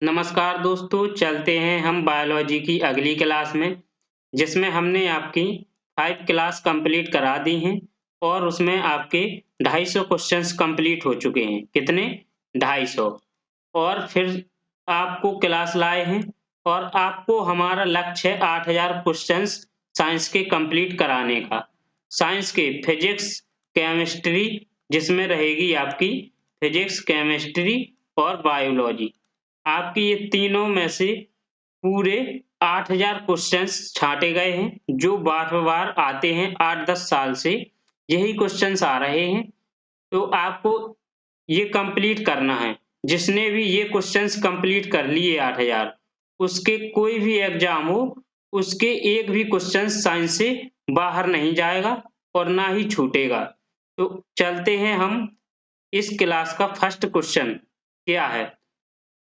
नमस्कार दोस्तों, चलते हैं हम बायोलॉजी की अगली क्लास में, जिसमें हमने आपकी 5 क्लास कंप्लीट करा दी हैं और उसमें आपके 250 क्वेश्चंस कंप्लीट हो चुके हैं। कितने? 250 और फिर आपको क्लास लाए हैं और आपको हमारा लक्ष्य है 8000 क्वेश्चंस साइंस के कंप्लीट कराने का। साइंस के फिजिक्स, केमिस्ट्री जिसमें रहेगी आपकी फिजिक्स, केमिस्ट्री और बायोलॉजी। आपकी ये तीनों में से पूरे 8000 क्वेश्चंस छांटे गए हैं, जो बार-बार आते हैं 8-10 साल से यही क्वेश्चंस आ रहे हैं। तो आपको ये कंप्लीट करना है। जिसने भी ये क्वेश्चंस कंप्लीट कर लिए 8000 उसके कोई भी एग्जाम हो, उसके एक भी क्वेश्चंस साइंस से बाहर नहीं जाएगा और ना ही छूटेगा। तो चलते हैं हम इस क्लास का फर्स्ट क्वेश्चन क्या है?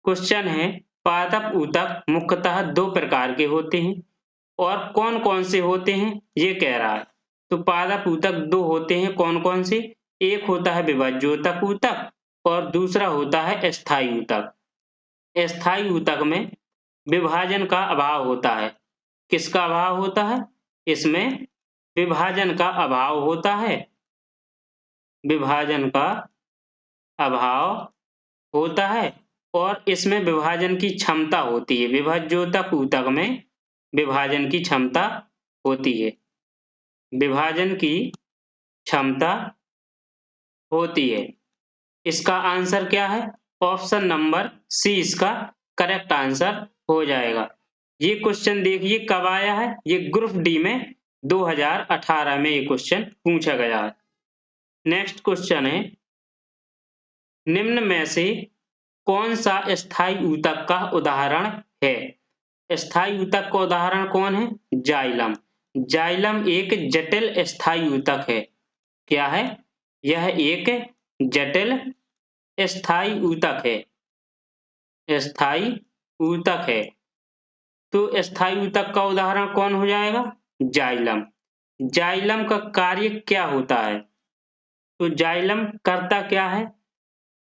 क्वेश्चन है पादप ऊतक मुख्यतः 2 प्रकार के होते हैं और कौन-कौन से होते हैं ये कह रहा है। तो पादप ऊतक 2 होते हैं कौन-कौन से? एक होता है विभज्योतक ऊतक और दूसरा होता है अस्थायी ऊतक। अस्थायी ऊतक में विभाजन का अभाव होता है। किसका अभाव होता है? इसमें विभाजन का अभाव होता है। विभाजन का अभाव होता है और इसमें विभाजन की क्षमता होती है। विभज्योतक ऊतक में विभाजन की क्षमता होती है। विभाजन की क्षमता होती है। इसका आंसर क्या है? ऑप्शन नंबर सी इसका करेक्ट आंसर हो जाएगा। ये क्वेश्चन देखिए कब आया है? ये ग्रुप डी में 2018 में ये क्वेश्चन पूछा गया है। नेक्स्ट क्वेश्चन है निम्न में से कौन सा स्थायी ऊतक का उदाहरण है? स्थायी ऊतक का उदाहरण कौन है? जाइलम। जाइलम एक जटिल स्थायी ऊतक है। क्या है? यह एक जटिल स्थायी ऊतक है। स्थायी ऊतक है। तो स्थायी ऊतक का उदाहरण कौन हो जाएगा? जाइलम। जाइलम का कार्य क्या होता है? तो जाइलम करता क्या है?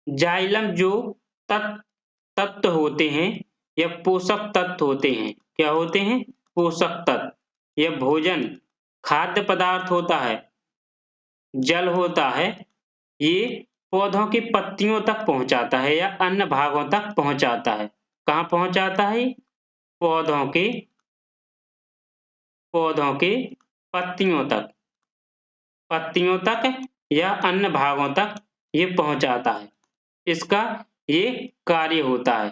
जाइलम जो तत्व होते हैं या पोषक तत्व होते हैं, क्या होते हैं? पोषक तत्व या भोजन, खाद्य पदार्थ होता है, जल होता है, ये पौधों की पत्तियों तक पहुंचाता है या अन्य भागों तक पहुंचाता है। कहाँ पहुंचाता है? पौधों के पत्तियों तक या अन्य भागों तक ये पहुंचाता है। इसका ये कार्य होता है।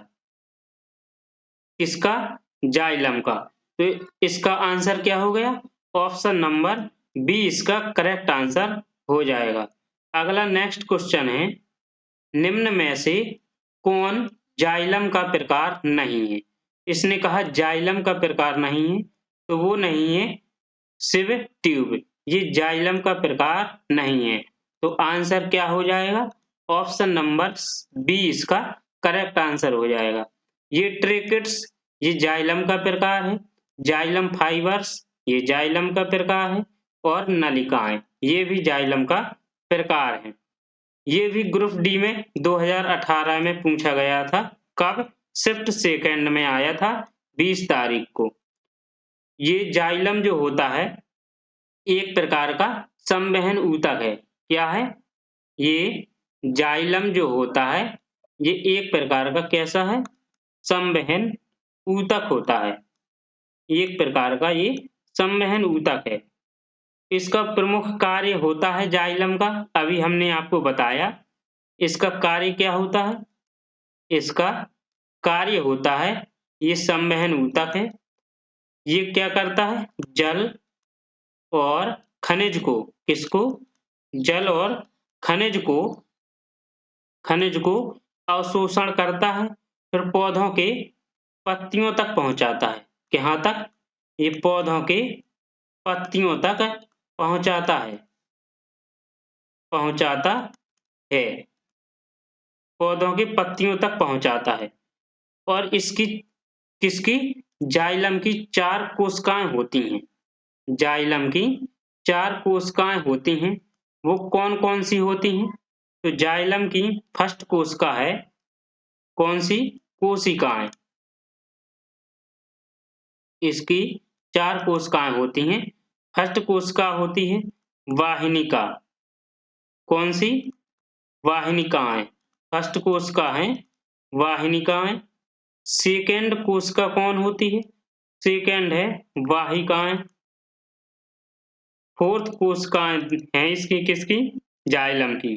किसका? जाइलम का। तो इसका आंसर क्या हो गया? ऑप्शन नंबर बी इसका करेक्ट आंसर हो जाएगा। अगला नेक्स्ट क्वेश्चन है निम्न में से कौन जाइलम का प्रकार नहीं है? इसने कहा जाइलम का प्रकार नहीं है, तो वो नहीं है सिव ट्यूब। ये जाइलम का प्रकार नहीं है। तो आंसर क्या हो जाएगा? ऑप्शन नंबर बी इसका करेक्ट आंसर हो जाएगा। ये ट्रेकिड्स ये जाइलम का प्रकार है। जाइलम फाइबर्स ये जाइलम का प्रकार है और नलिकाएं ये भी जाइलम का प्रकार है। ये भी ग्रुप डी में 2018 में पूछा गया था। कब? शिफ्ट सेकंड में आया था 20 तारीख को। ये जाइलम जो होता है एक प्रकार का संवहन ऊतक है। क्या है? ये जाइलम जो होता है ये एक प्रकार का कैसा है? संवहन ऊतक होता है। एक प्रकार का ये संवहन ऊतक है। इसका प्रमुख कार्य होता है जाइलम का, अभी हमने आपको बताया। इसका कार्य क्या होता है? इसका कार्य होता है ये संवहन ऊतक है। ये क्या करता है? जल और खनिज को किसको? जल और खनिज को अवशोषण करता है, फिर पौधों के पत्तियों तक पहुंचाता है। कहाँ तक? ये पौधों के पत्तियों तक पहुंचाता है। पौधों की पत्तियों तक पहुंचाता है। और इसकी किसकी? जाइलम की 4 कोशिकाएं होती हैं। जाइलम की 4 कोशिकाएं होती हैं। वो कौन-कौन सी होती हैं? तो जाइलम की फर्स्ट कोशिका है कौन सी? कोशिकाएं। इसकी 4 कोशिकाएं होती हैं। फर्स्ट कोशिका होती है वाहिनिका। कौन सी? वाहिनिकाएं। फर्स्ट कोशिका है वाहिनिकाएं। सेकेंड कोशिका कौन होती है? सेकेंड है वाहिकाएं। फोर्थ कोशिकाएं हैं इसकी किसकी? जाइलम की।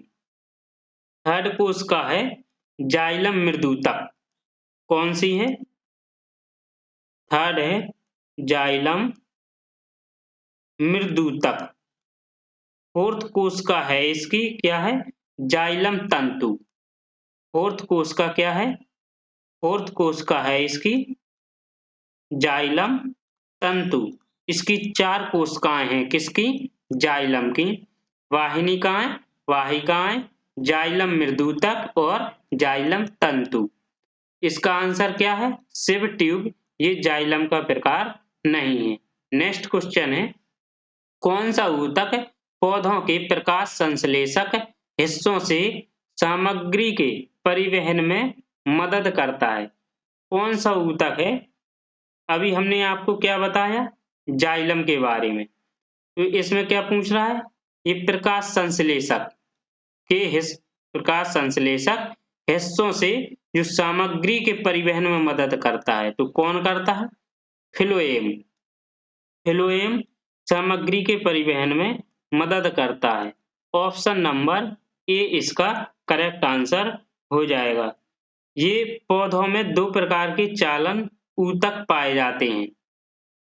थर्ड कोशिका है जाइलम मृदुतक। कौन सी है? थर्ड है जाइलम मृदुतक। फोर्थ कोशिका है इसकी क्या है? जाइलम तंतु। फोर्थ कोशिका क्या है? फोर्थ कोशिका है इसकी जाइलम तंतु। इसकी 4 कोशिकाएं हैं किसकी? जाइलम की। वाहिनिकाएं, वाहिकाएं, जाइलम मृदुतक और जाइलम तंतु। इसका आंसर क्या है? सिव ट्यूब। ये जाइलम का प्रकार नहीं है। नेक्स्ट क्वेश्चन है, कौन सा ऊतक पौधों के प्रकाश संश्लेषक हिस्सों से सामग्री के परिवहन में मदद करता है? कौन सा ऊतक है? अभी हमने आपको क्या बताया? जाइलम के बारे में। तो इसमें क्या पूछ रहा है? ये प्रकाश संश्लेषक प्रकाश संश्लेषक हिस्सों से जो सामग्री के परिवहन में मदद करता है, तो कौन करता है? फिलोएम। फिलोएम सामग्री के परिवहन में मदद करता है। ऑप्शन नंबर ए इसका करेक्ट आंसर हो जाएगा। ये पौधों में 2 प्रकार के चालन ऊतक पाए जाते हैं।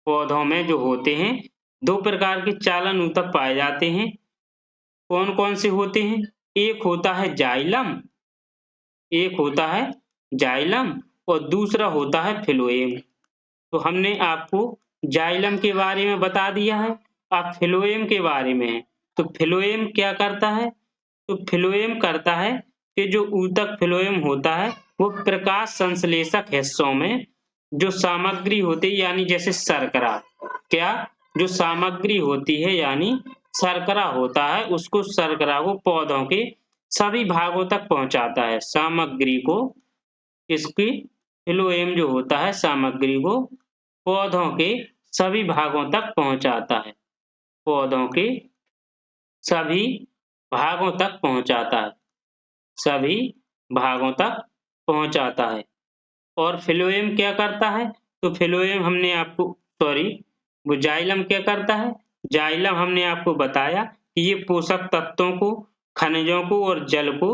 पौधों में जो होते हैं 2 प्रकार के चालन ऊतक पाए जाते हैं। कौन कौन से होते हैं? एक होता है जाइलम, एक होता है जाइलम और दूसरा होता है फिलोएम। तो हमने आपको जाइलम के बारे में बता दिया है। अब फिलोएम के बारे में है। तो फिलोएम क्या करता है? तो फिलोएम करता है कि जो ऊतक फिलोएम होता है वो प्रकाश संश्लेषक हिस्सों में जो सामग्री होती है यानी जैसे शर्करा, क्या जो सामग्री होती है यानी शर्करा होता है, उसको शर्करा को पौधों के सभी भागों तक पहुंचाता है। सामग्री को इसकी फिलोएम जो होता है सामग्री को पौधों के सभी भागों तक पहुंचाता है। पौधों के सभी भागों तक पहुंचाता है। सभी भागों तक पहुंचाता है। और फिलोएम क्या करता है? तो फिलोएम हमने आपको वो जाइलम क्या करता है? जाइलम हमने आपको बताया कि ये पोषक तत्वों को, खनिजों को और जल को,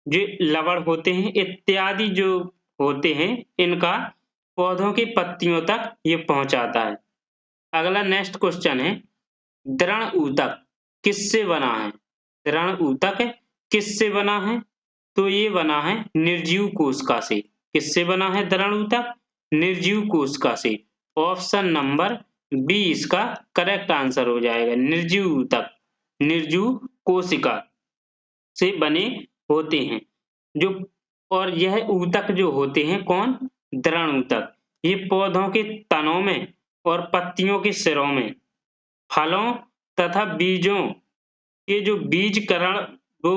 जो लवण होते हैं इत्यादि जो होते हैं, इनका पौधों की पत्तियों तक ये पहुंचाता है। अगला नेक्स्ट क्वेश्चन है, दृढ़ ऊतक किससे बना है? दृढ़ ऊतक किससे बना है? तो ये बना है निर्जीव कोशिका से। किससे बना है दृढ़ ऊतक? निर्जीव कोशिका से। ऑप्शन नंबर बी इसका करेक्ट आंसर हो जाएगा। निर्जीव ऊतक निर्जीव कोशिका से बने होते हैं जो, और यह ऊतक जो होते हैं कौन? दृढ़ ऊतक। ये पौधों के तनों में और पत्तियों के सिरों में, फलों तथा बीजों के जो बीजकरण वो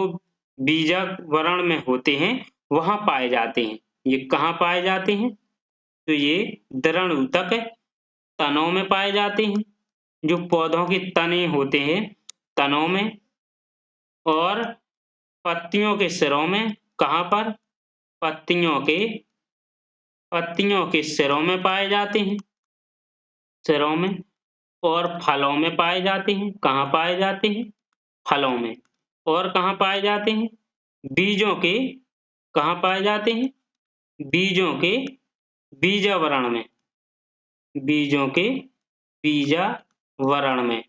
बीजावरण में होते हैं वहां पाए जाते हैं। ये कहाँ पाए जाते हैं? तो ये दृढ़ ऊतक तनों में पाए जाते हैं, जो पौधों के तने होते हैं तनों में, और पत्तियों के सिरों में। कहाँ पर? पत्तियों के सिरों में पाए जाते हैं, सिरों में। और फलों में पाए जाते हैं। कहाँ पाए जाते हैं? फलों में। और कहाँ पाए जाते हैं? बीजों के कहाँ पाए जाते हैं? बीजों के बीजावरण में। बीजों के बीजावरण में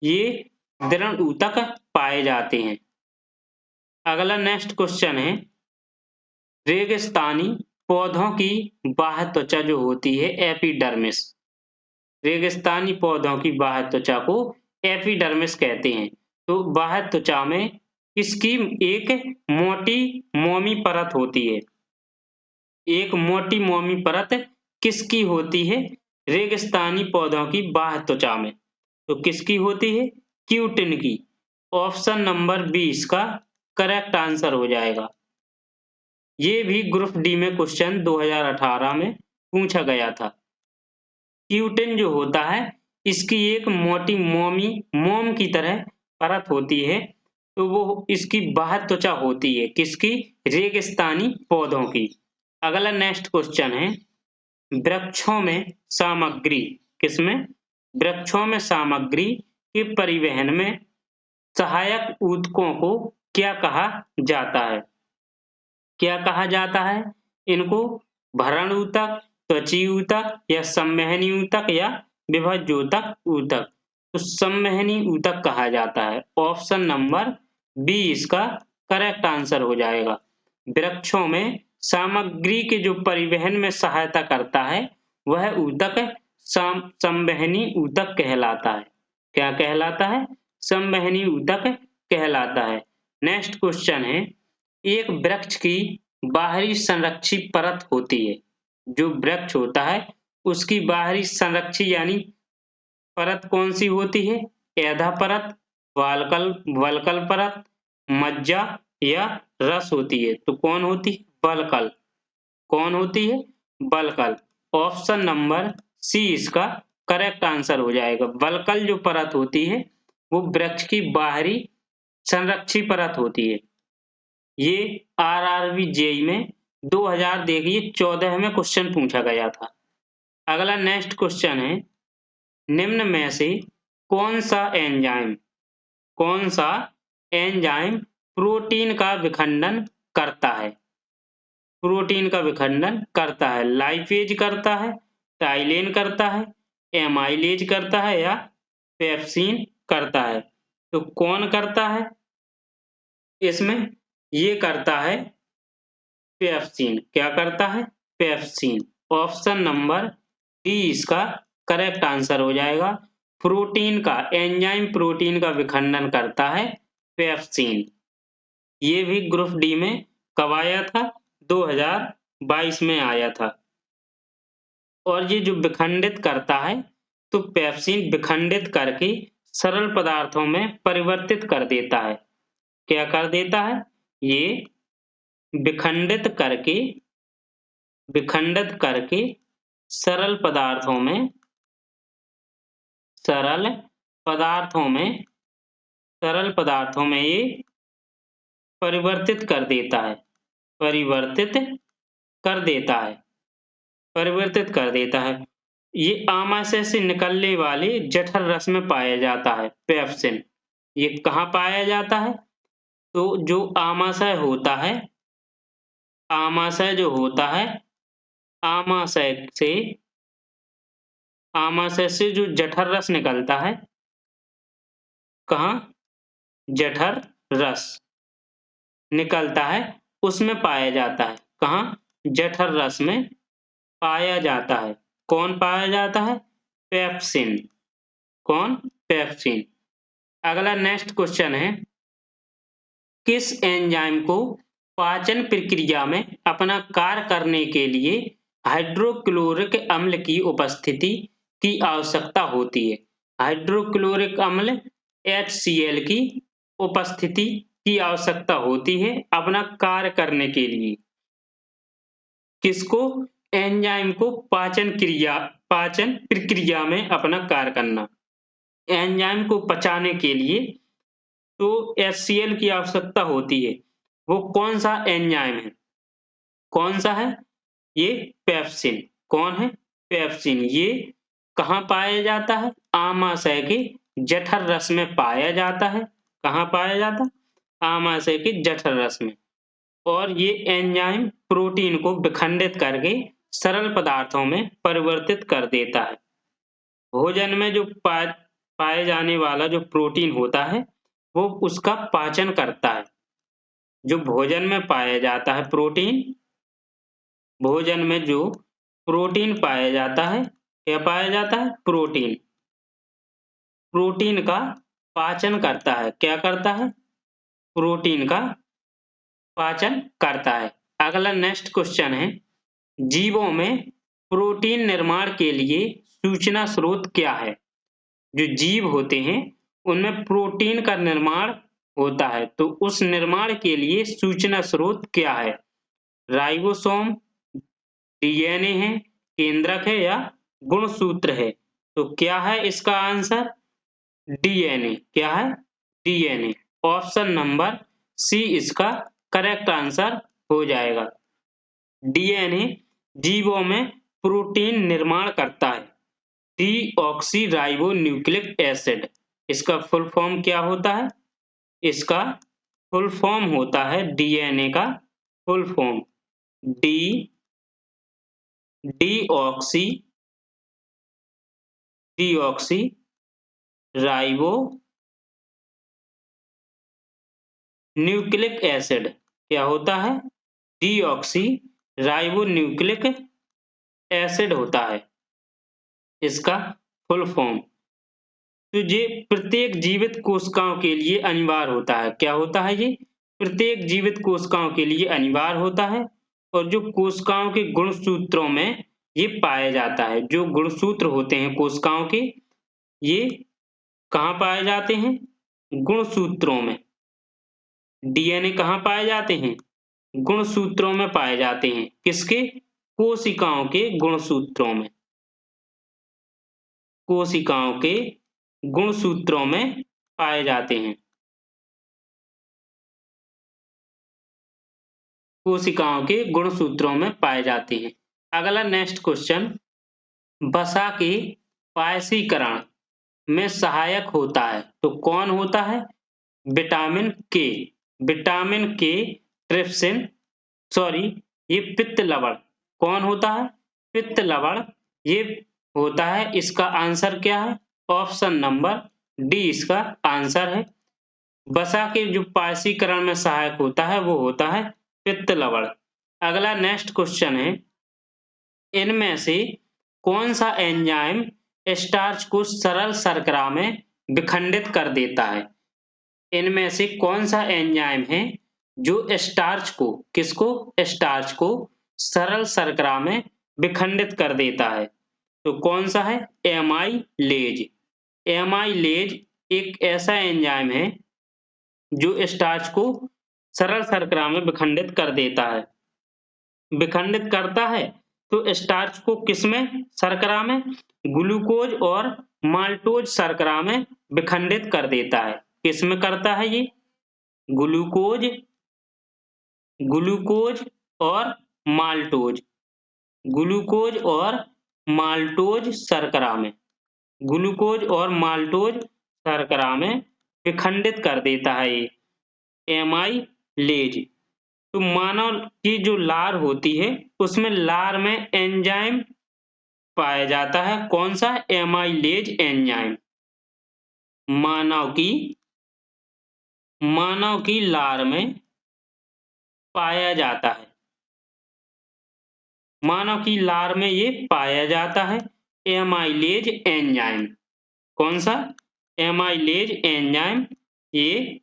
ये दृढ़ ऊतक पाए जाते हैं। अगला नेक्स्ट क्वेश्चन है, रेगिस्तानी पौधों की बाह्य त्वचा जो होती है एपिडर्मिस। रेगिस्तानी पौधों की बाह्य त्वचा को एपिडर्मिस कहते हैं। तो बाह्य त्वचा में इसकी एक मोटी मोमी परत होती है। एक मोटी मोमी परत किसकी होती है? रेगिस्तानी पौधों की बाह्य त्वचा में। तो किसकी होती है? क्यूटिन की। ऑप्शन नंबर बी इसका करेक्ट आंसर हो जाएगा। ये भी ग्रुप डी में क्वेश्चन 2018 में पूछा गया था। क्यूटिन जो होता है इसकी एक मोटी मोम की तरह परत होती है, तो वो इसकी बाह्य त्वचा होती है किसकी? रेगिस्तानी पौधों की। अगला नेक्स्ट क्वेश्चन है, वृक्षों में सामग्री, किसमें? वृक्षों में सामग्री के परिवहन में सहायक ऊतकों को क्या कहा जाता है? क्या कहा जाता है इनको? भरण ऊतक, त्वची ऊतक या संवहनी ऊतक या विभज्योतक ऊतक? तो संवहनी ऊतक कहा जाता है। ऑप्शन नंबर बी इसका करेक्ट आंसर हो जाएगा। वृक्षों में सामग्री के जो परिवहन में सहायता करता है वह ऊतक संवहनी ऊतक कहलाता है। क्या कहलाता है? संवहनी ऊतक कहलाता है। नेक्स्ट क्वेश्चन है, एक वृक्ष की बाहरी संरक्षी परत होती है। जो वृक्ष होता है उसकी बाहरी संरक्षी यानी परत कौन सी होती है? एधा परत, वल्कल परत, मज्जा या रस होती है। तो कौन होती है? वल्कल। कौन होती है? वल्कल। ऑप्शन नंबर सी इसका करेक्ट आंसर हो जाएगा। वल्कल जो परत होती है वो वृक्ष की बाहरी संरक्षी परत होती है। ये आरआरबी जेईई में 2014 में क्वेश्चन पूछा गया था। अगला नेक्स्ट क्वेश्चन है, निम्न में से कौन सा एंजाइम प्रोटीन का विखंडन करता है? प्रोटीन का विखंडन करता है। लाइपेज करता है, टाइलेन करता है, एमाइलेज करता है या पेप्सिन करता है? तो कौन करता है इसमें? ये करता है पेप्सिन। क्या करता है? पेप्सिन। ऑप्शन नंबर डी इसका करेक्ट आंसर हो जाएगा। प्रोटीन का एंजाइम प्रोटीन का विखंडन करता है पेप्सिन। ये भी ग्रुप डी में कब आया था? 2022 में आया था। और ये जो विखंडित करता है तो पेप्सिन विखंडित करके सरल पदार्थों में परिवर्तित कर देता है। क्या कर देता है? ये विखंडित करके सरल पदार्थों में ये परिवर्तित कर देता है। ये आमाशय से निकलने वाले जठर रस में पाया जाता है पेप्सिन। ये कहाँ पाया जाता है? तो जो आमाशय होता है, आमाशय से जो जठर रस निकलता है, कहाँ? जठर रस निकलता है उसमें पाया जाता है। कहाँ? जठर रस में पाया जाता है। कौन पाया जाता है? पेप्सिन। कौन? पेप्सिन। अगला नेक्स्ट क्वेश्चन है, किस एंजाइम को पाचन प्रक्रिया में अपना कार्य करने के लिए हाइड्रोक्लोरिक अम्ल की उपस्थिति की आवश्यकता होती है? हाइड्रोक्लोरिक अम्ल HCl की उपस्थिति की आवश्यकता होती है अपना कार्य करने के लिए। किसको? एंजाइम को पाचन प्रक्रिया में अपना कार्य करना। एंजाइम को पचाने के लिए तो HCl की आवश्यकता होती है। वो कौन सा एंजाइम है? कौन सा है? ये पेप्सिन। कौन है? पेप्सिन। ये कहाँ पाया जाता है? आमाशय के जठर रस में पाया जाता है। कहाँ पाया जाता है? आमाशय के जठर रस में। और ये एंजाइम प्रोटीन को विखंडित करके सरल पदार्थों में परिवर्तित कर देता है। भोजन में जो पाए जाने वाला जो प्रोटीन होता है वो उसका पाचन करता है। जो भोजन में पाया जाता है प्रोटीन, भोजन में जो प्रोटीन पाया जाता है, क्या पाया जाता है? प्रोटीन। प्रोटीन का पाचन करता है। क्या करता है? प्रोटीन का पाचन करता है। अगला नेक्स्ट क्वेश्चन है, जीवों में प्रोटीन निर्माण के लिए सूचना स्रोत क्या है? जो जीव होते हैं उनमें प्रोटीन का निर्माण होता है, तो उस निर्माण के लिए सूचना स्रोत क्या है? राइबोसोम डीएनए है, केंद्रक है या गुणसूत्र है? तो क्या है इसका आंसर? डीएनए। क्या है? डीएनए। ऑप्शन नंबर सी इसका करेक्ट आंसर हो जाएगा। डीएनए जीवों में प्रोटीन निर्माण करता है, डीऑक्सीराइबोन्यूक्लिक एसिड। इसका फुल फॉर्म क्या होता है? इसका फुल फॉर्म होता है डीएनए का full form deoxy deoxy ribo nucleic acid. क्या होता है? डीऑक्सी राइबोन्यूक्लिक एसिड होता है इसका फुल फॉर्म। तो ये प्रत्येक जीवित कोशिकाओं के लिए अनिवार्य होता है। क्या होता है ये? प्रत्येक जीवित कोशिकाओं के लिए अनिवार्य होता है और जो कोशिकाओं के गुणसूत्रों में ये पाया जाता है। जो गुणसूत्र होते हैं कोशिकाओं के, ये कहाँ पाए जाते हैं? गुणसूत्रों में। डीएनए कहाँ पाए जाते हैं? गुणसूत्रों में पाए जाते हैं। किसके? कोशिकाओं के गुणसूत्रों में। कोशिकाओं के गुणसूत्रों में पाए जाते हैं। कोशिकाओं के गुणसूत्रों में पाए जाते हैं। अगला नेक्स्ट क्वेश्चन, वसा के पायसीकरण में सहायक होता है तो कौन होता है? विटामिन के। विटामिन के, ट्रिप्सिन, सॉरी ये पित्त लवण। कौन होता है? पित्त लवण ये होता है। इसका आंसर क्या है? ऑप्शन नंबर डी इसका आंसर है। वसा के जो पायसीकरण में सहायक होता है वो होता है पित्त लवण। अगला नेक्स्ट क्वेश्चन है, इनमें से कौन सा एंजाइम स्टार्च को सरल शर्करा में विखंडित कर देता है? इनमें से कौन सा एंजाइम है जो स्टार्च को, किसको? स्टार्च को सरल शर्करा में विखंडित कर देता है। तो कौन सा है? एमाइलेज। एमाइलेज एक ऐसा एंजाइम है जो स्टार्च को सरल शर्करा में विखंडित कर देता है। विखंडित करता है तो स्टार्च को किसमें? शर्करा में ग्लूकोज और माल्टोज शर्करा में विखंडित कर देता है। किसमें करता है ये? ग्लूकोज ग्लूकोज और माल्टोज। ग्लूकोज और माल्टोज शर्करा में। ग्लूकोज और माल्टोज शर्करा में विखंडित कर देता है ये एमाइलेज। तो मानव की जो लार होती है उसमें लार में एंजाइम पाया जाता है। कौन सा? Amylase enzyme. मानव की लार में पाया जाता है। मानव की लार में ये पाया जाता है एमाइलेज एंजाइम। कौन सा? एमाइलेज एंजाइम ये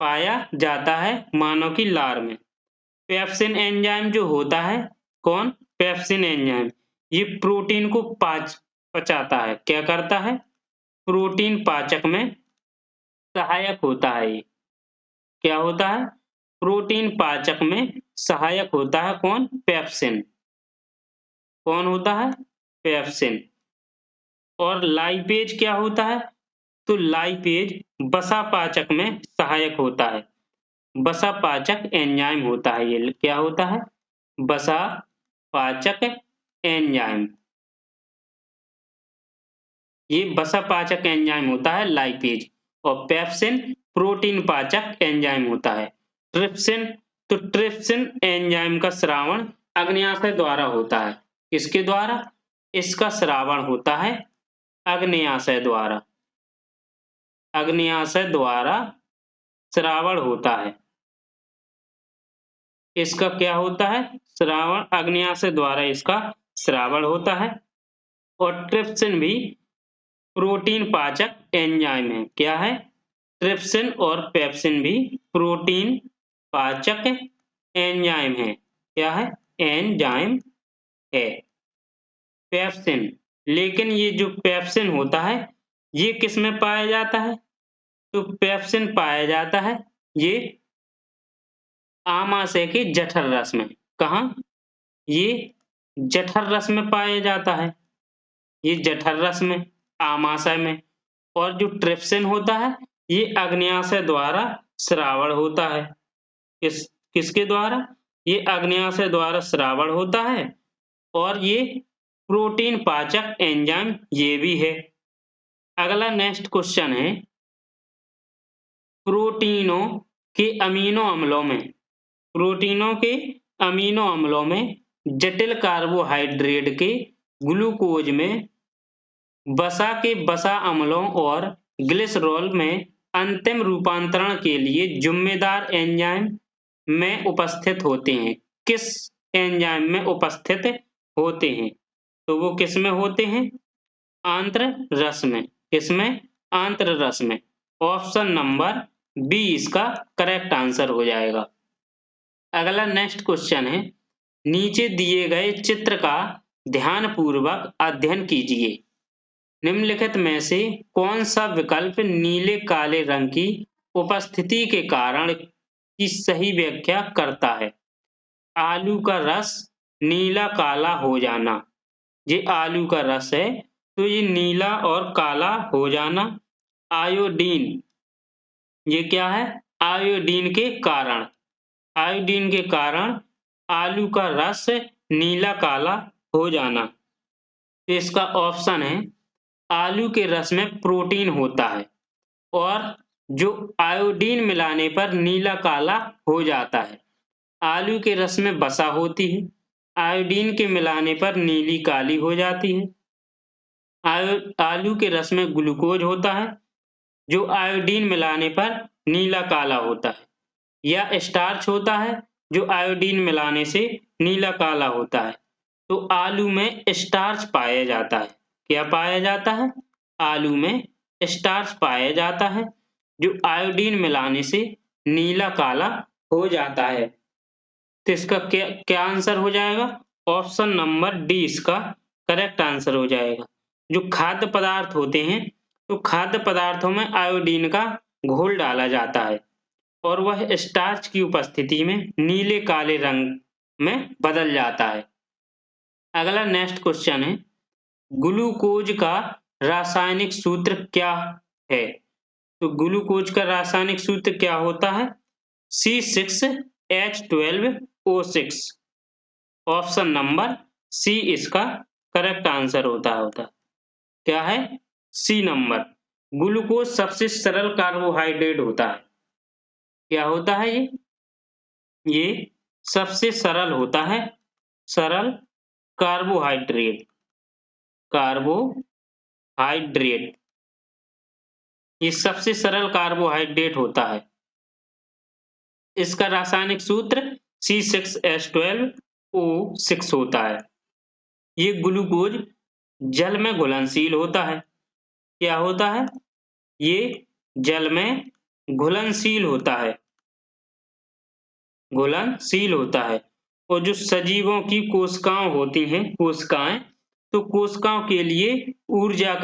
पाया जाता है मानव की लार में। पेप्सिन एंजाइम जो होता है, कौन? पेप्सिन एंजाइम ये प्रोटीन को पचाता है। क्या करता है? प्रोटीन पाचक में सहायक होता है ये। क्या होता है? प्रोटीन पाचक में सहायक होता है। कौन? पेप्सिन। कौन होता है? पेप्सिन। और लाइपेज क्या होता है? तो लाइपेज वसा पाचक में सहायक होता है। वसा पाचक एंजाइम होता है ये। क्या होता है? वसा पाचक एंजाइम। ये वसा पाचक एंजाइम होता है लाइपेज। और पेप्सिन प्रोटीन पाचक एंजाइम होता है। ट्रिप्सिन, तो ट्रिप्सिन एंजाइम का स्रावण अग्न्याशय द्वारा होता है। किसके द्वारा? इसका स्रावण होता है अग्न्याशय द्वारा। अग्न्याशय द्वारा स्रावण होता है। इसका क्या होता है? स्रावण। अग्न्याशय द्वारा इसका स्रावण होता है। और ट्रिप्सिन भी प्रोटीन पाचक एंजाइम है। क्या है? ट्रिप्सिन और पेप्सिन भी प्रोटीन पाचक एंजाइम है। क्या है? एंजाइम है पेप्सिन। लेकिन ये जो पेप्सिन होता है ये किस में पाया जाता है? तो पेप्सिन पाया जाता है ये आमाशय के जठर रस में। कहाँ? ये जठर रस में पाया जाता है। ये जठर रस में, आमाशय में। और जो ट्रिप्सिन होता है ये अग्न्याशय द्वारा श्रावण होता है। किसके द्वारा? ये अग्न्याशय द्वारा श्रावण होता है और ये प्रोटीन पाचक एंजाइम ये भी है। अगला नेक्स्ट क्वेश्चन है, प्रोटीनों के अमीनो अम्लों में, प्रोटीनों के अमीनो अम्लों में जटिल कार्बोहाइड्रेट के ग्लूकोज में, वसा के वसा अम्लों और ग्लिसरॉल में अंतिम रूपांतरण के लिए जिम्मेदार एंजाइम में उपस्थित होते हैं। किस एंजाइम में उपस्थित होते हैं? तो वो किस में होते हैं? आंत्र रस में। किसमें? आंत्र रस में। ऑप्शन नंबर बी इसका करेक्ट आंसर हो जाएगा। अगला नेक्स्ट क्वेश्चन है, नीचे दिए गए चित्र का ध्यानपूर्वक अध्ययन कीजिए। निम्नलिखित में से कौन सा विकल्प नीले काले रंग की उपस्थिति के कारण की सही व्याख्या करता है? आलू का रस नीला काला हो जाना। ये आलू का रस है तो ये नीला और काला हो जाना। आयोडीन, ये क्या है? आयोडीन के कारण, आयोडीन के कारण आलू का रस नीला काला हो जाना। तो इसका ऑप्शन है, आलू के रस में प्रोटीन होता है और जो आयोडीन मिलाने पर नीला काला हो जाता है। आलू के रस में वसा होती है, आयोडीन के मिलाने पर नीली काली हो जाती है। आलू के रस में ग्लूकोज होता है जो आयोडीन मिलाने पर नीला काला होता है, या स्टार्च होता है जो आयोडीन मिलाने से नीला काला होता है। तो आलू में स्टार्च पाया जाता है। क्या पाया जाता है? आलू में स्टार्च पाया जाता है जो आयोडीन मिलाने से नीला काला हो जाता है। तो इसका क्या आंसर हो जाएगा? ऑप्शन नंबर डी इसका करेक्ट आंसर हो जाएगा। जो खाद्य पदार्थ होते हैं तो खाद्य पदार्थों में आयोडीन का घोल डाला जाता है और वह स्टार्च की उपस्थिति में नीले काले रंग में बदल जाता है। अगला नेक्स्ट क्वेश्चन है, ग्लूकोज का रासायनिक सूत्र क्या है? तो ग्लूकोज का रासायनिक सूत्र क्या होता है? C6H12O6। ऑप्शन नंबर सी इसका करेक्ट आंसर होता। क्या है? सी नंबर। ग्लूकोज सबसे सरल कार्बोहाइड्रेट होता है। क्या होता है ये? ये सबसे सरल होता है, सरल कार्बोहाइड्रेट। कार्बोहाइड्रेट ये सबसे सरल कार्बोहाइड्रेट होता है। इसका रासायनिक सूत्र C6H12O6 होता है। ये ग्लूकोज जल में घुलनशील होता है। क्या होता है? ये जल में घुलनशील होता है, घुलनशील होता है। और जो सजीवों की कोशिकाएं होती हैं, कोशिकाएं, तो कोशिकाओं के लिए ऊर्जा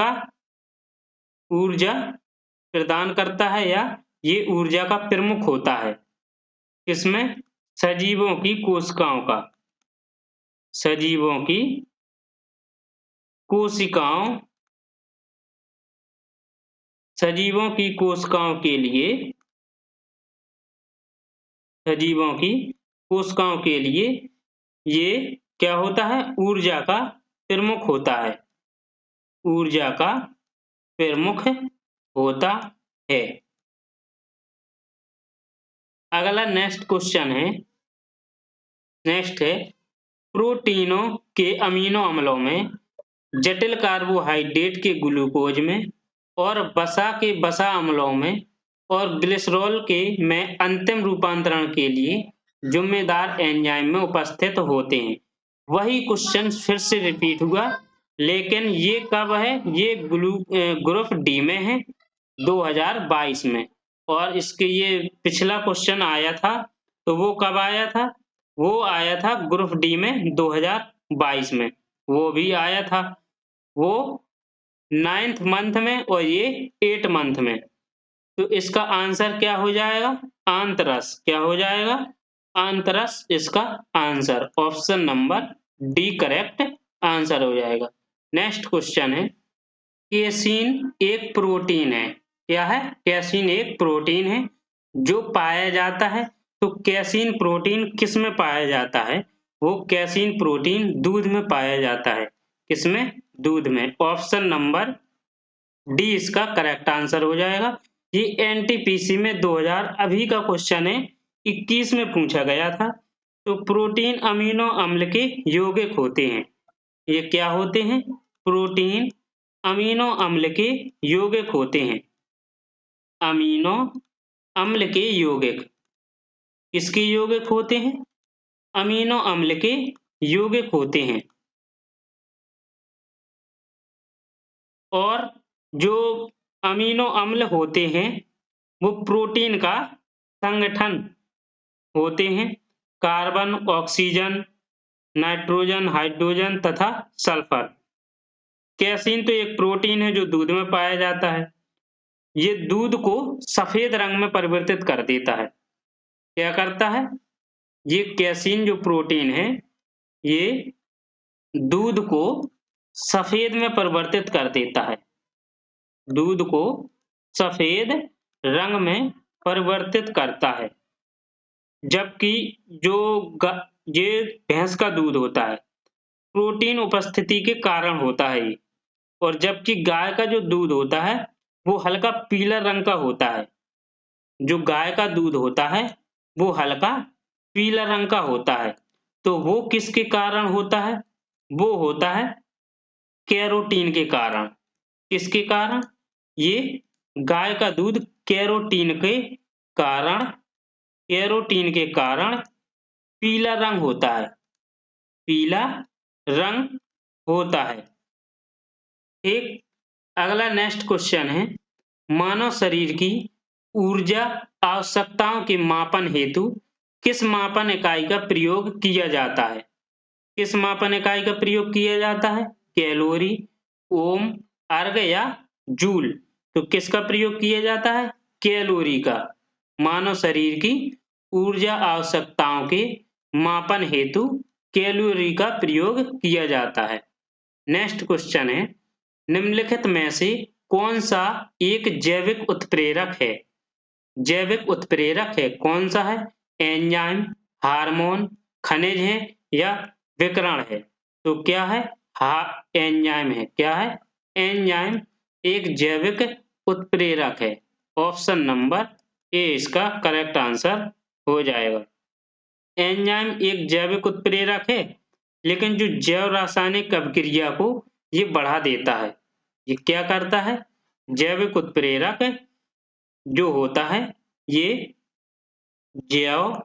प्रदान करता है, या ये ऊर्जा का प्रमुख होता है। किसमें? सजीवों की कोशिकाओं का, सजीवों की कोशिकाओं, सजीवों की कोशिकाओं के लिए, सजीवों की कोशिकाओं के लिए ये क्या होता है? ऊर्जा का प्रमुख होता है, ऊर्जा का प्रमुख होता है। अगला नेक्स्ट क्वेश्चन है, नेक्स्ट है, प्रोटीनों के अमीनो अम्लों में जटिल कार्बोहाइड्रेट के ग्लूकोज में और वसा के वसा अम्लों में और ग्लिसरॉल के में अंतिम रूपांतरण के लिए जिम्मेदार एंजाइम में उपस्थित होते हैं। वही क्वेश्चन फिर से रिपीट हुआ, लेकिन ये कब है? ये ग्रुप डी में है 2022 में। और इसके ये पिछला क्वेश्चन आया था तो वो कब आया था? वो आया था ग्रुप डी में 2022 में, वो भी आया था, वो 9th मंथ में और ये 8 मंथ में। तो इसका आंसर क्या हो जाएगा? आंतरस। क्या हो जाएगा? आंतरस इसका answer, option number D correct answer हो जाएगा। नेक्स्ट क्वेश्चन है, केसीन एक प्रोटीन है। क्या है? केसीन एक प्रोटीन है जो पाया जाता है। तो केसीन प्रोटीन किस में पाया जाता है? वो केसीन प्रोटीन दूध में पाया जाता है। किसमें? दूध में। ऑप्शन नंबर डी इसका करेक्ट आंसर हो जाएगा। ये एनटीपीसी में 2000 अभी का क्वेश्चन है, 21 में पूछा गया था। तो प्रोटीन अमीनो अम्ल के यौगिक होते हैं। ये क्या होते हैं? प्रोटीन अमीनो अम्ल के यौगिक होते हैं। अमीनो अम्ल के यौगिक किसके यौगिक होते हैं? अमीनो अम्ल के यौगिक होते हैं। और जो अमीनो अम्ल होते हैं वो प्रोटीन का संगठन होते हैं। कार्बन, ऑक्सीजन, नाइट्रोजन, हाइड्रोजन तथा सल्फर। केसीन तो एक प्रोटीन है जो दूध में पाया जाता है। ये दूध को सफेद रंग में परिवर्तित कर देता है। क्या करता है? ये केसीन जो प्रोटीन है ये दूध को सफेद में परिवर्तित कर देता है। दूध को सफेद रंग में परिवर्तित करता है। जबकि जो ये भैंस का दूध होता है प्रोटीन उपस्थिति के कारण होता है ये। और जबकि गाय का जो दूध होता है वो हल्का पीला रंग का होता है। जो गाय का दूध होता है वो हल्का पीला रंग का होता है। तो वो किसके कारण होता है? वो होता है कैरोटीन के कारण। किसके कारण? ये गाय का दूध कैरोटीन के कारण पीला रंग होता है। पीला रंग होता है। एक अगला नेक्स्ट क्वेश्चन है, मानव शरीर की ऊर्जा आवश्यकताओं के मापन हेतु किस मापन इकाई का प्रयोग किया जाता है? किस मापन इकाई का प्रयोग किया जाता है? कैलोरी, ओम, अर्ग या जूल। तो किसका प्रयोग किया जाता है? कैलोरी का। मानव शरीर की ऊर्जा आवश्यकताओं के मापन हेतु कैलोरी का प्रयोग किया जाता है। नेक्स्ट क्वेश्चन है, निम्नलिखित में से कौन सा एक जैविक उत्प्रेरक है? जैविक उत्प्रेरक है कौन सा है? एंजाइम, हार्मोन, खनिज है या विकिरण है? तो क्या है? एंजाइम है। क्या है? एंजाइम एक जैविक उत्प्रेरक है। ऑप्शन नंबर ए इसका करेक्ट आंसर हो जाएगा। एंजाइम एक जैविक उत्प्रेरक है, लेकिन जो जैव रासायनिक अभिक्रिया को ये बढ़ा देता है। ये क्या करता है? जैविक उत्प्रेरक जो होता है ये जैव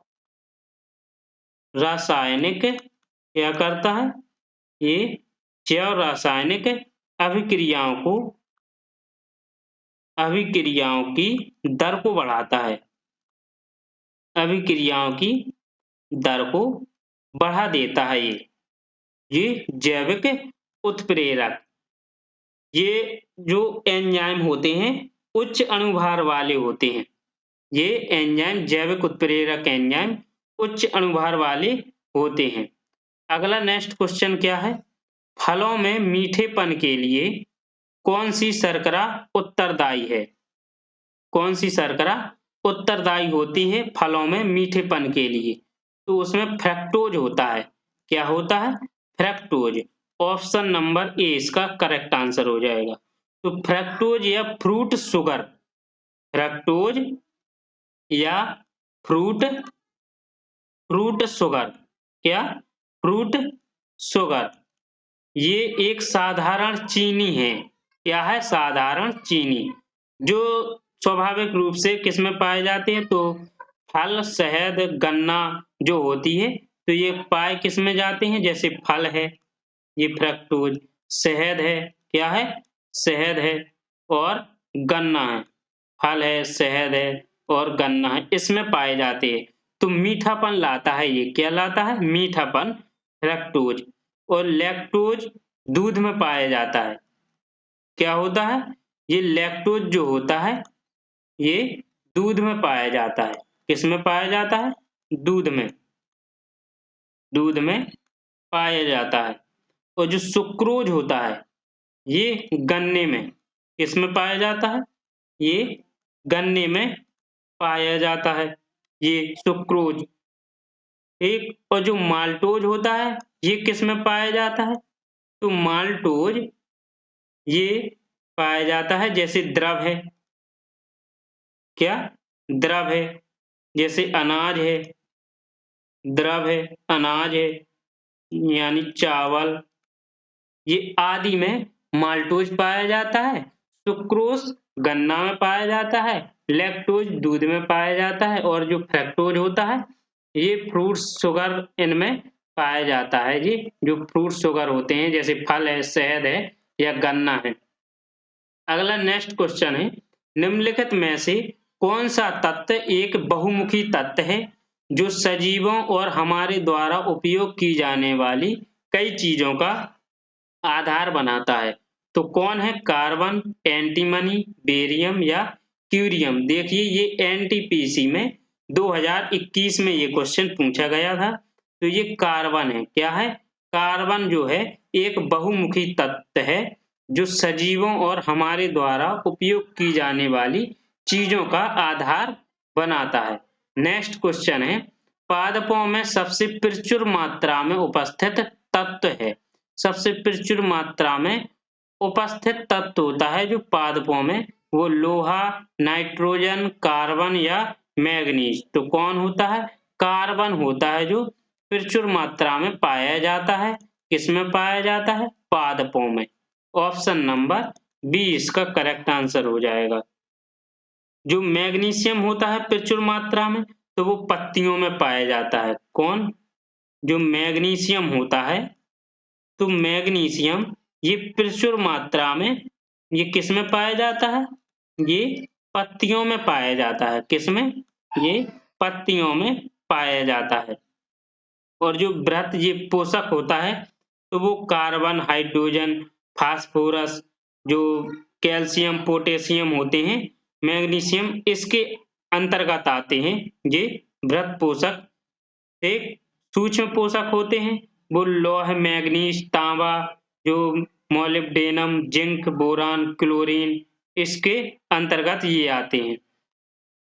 रासायनिक क्या करता है? ये जैव रासायनिक अभिक्रियाओं की दर को बढ़ाता है। अभिक्रियाओं की दर को बढ़ा देता है ये जैविक उत्प्रेरक। ये जो एंजाइम होते हैं उच्च अणुभार वाले होते हैं। ये एंजाइम जैविक उत्प्रेरक एंजाइम उच्च अणुभार वाले होते हैं। अगला नेक्स्ट क्वेश्चन क्या है? फलों में मीठेपन के लिए कौन सी शर्करा उत्तरदायी है? कौन सी शर्करा उत्तरदायी होती है फलों में मीठेपन के लिए? तो उसमें फ्रक्टोज होता है। क्या होता है? फ्रक्टोज। ऑप्शन नंबर ए इसका करेक्ट आंसर हो जाएगा। तो फ्रक्टोज या फ्रूट शुगर, फ्रक्टोज या फ्रूट शुगर, क्या? Fruit sugar. ये एक साधारण चीनी है। क्या है? साधारण चीनी, जो स्वाभाविक रूप से किसमें पाए जाते हैं? तो फल, शहद, गन्ना जो होती है तो ये पाए किसमें जाते हैं? जैसे फल है ये फ्रक्टोज, शहद है, क्या है? शहद है, और गन्ना है। फल है, शहद है और गन्ना है, इसमें पाए जाते हैं। तो मीठापन लाता है ये। क्या लाता है? मीठापन, फ्रक्टोज। और लैक्टोज दूध में पाया जाता है। क्या होता है? ये लैक्टोज जो होता है ये दूध में पाया जाता है। किस में पाया जाता है? दूध में पाया जाता है। और जो सुक्रोज होता है ये गन्ने में, किसमें पाया जाता है? ये गन्ने में पाया जाता है, ये सुक्रोज। एक और जो माल्टोज होता है ये किसमें पाया जाता है? तो माल्टोज ये पाया जाता है जैसे द्रव है, क्या? द्रव है, जैसे अनाज है, द्रव है, अनाज है, यानी चावल, ये आदि में माल्टोज पाया जाता है। सुक्रोज गन्ना में पाया जाता है, लैक्टोज दूध में पाया जाता है, और जो फ्रक्टोज होता है ये फ्रूट शुगर इनमें पाया जाता है। ये जो फ्रूट शुगर होते हैं जैसे फल है, शहद है या गन्ना है। अगला नेक्स्ट क्वेश्चन है, निम्नलिखित में से कौन सा तत्व एक बहुमुखी तत्व है जो सजीवों और हमारे द्वारा उपयोग की जाने वाली कई चीजों का आधार बनाता है? तो कौन है? कार्बन, एंटीमनी, बेरियम या क्यूरियम। देखिए ये एनटीपीसी में 2021 में ये क्वेश्चन पूछा गया था। तो ये कार्बन है। क्या है? कार्बन जो है एक बहुमुखी तत्व है जो सजीवों और हमारे द्वारा उपयोग की जाने वाली चीजों का आधार बनाता है। नेक्स्ट क्वेश्चन है, पादपों में सबसे प्रचुर मात्रा में उपस्थित तत्व है। सबसे प्रचुर मात्रा में उपस्थित तत्व होता है जो पादपों में, वो लोहा, नाइट्रोजन, कार्बन या मैग्नीज। तो कौन होता है? कार्बन होता है जो प्रचुर मात्रा में पाया जाता है। किसमें पाया जाता है? पादपों में। ऑप्शन नंबर बी इसका करेक्ट आंसर हो जाएगा। जो मैग्नीशियम होता है प्रचुर मात्रा में, तो वो पत्तियों में पाया जाता है। कौन? जो मैग्नीशियम होता है, तो मैग्नीशियम ये प्रचुर मात्रा में ये किसमें पाया जाता है? ये पत्तियों में पाया जाता है। किसमें? ये पत्तियों में पाया जाता है। और जो बृहत ये पोषक होता है, तो वो कार्बन, हाइड्रोजन, फास्फोरस, जो कैल्शियम, पोटेशियम होते हैं, मैग्नीशियम इसके अंतर्गत आते हैं। ये बृहत पोषक एक सूक्ष्म पोषक होते हैं। वो लौह, मैग्नीज, तांबा, जो मोलिब्डेनम, जिंक, बोरान, क्लोरीन इसके अंतर्गत ये आते हैं।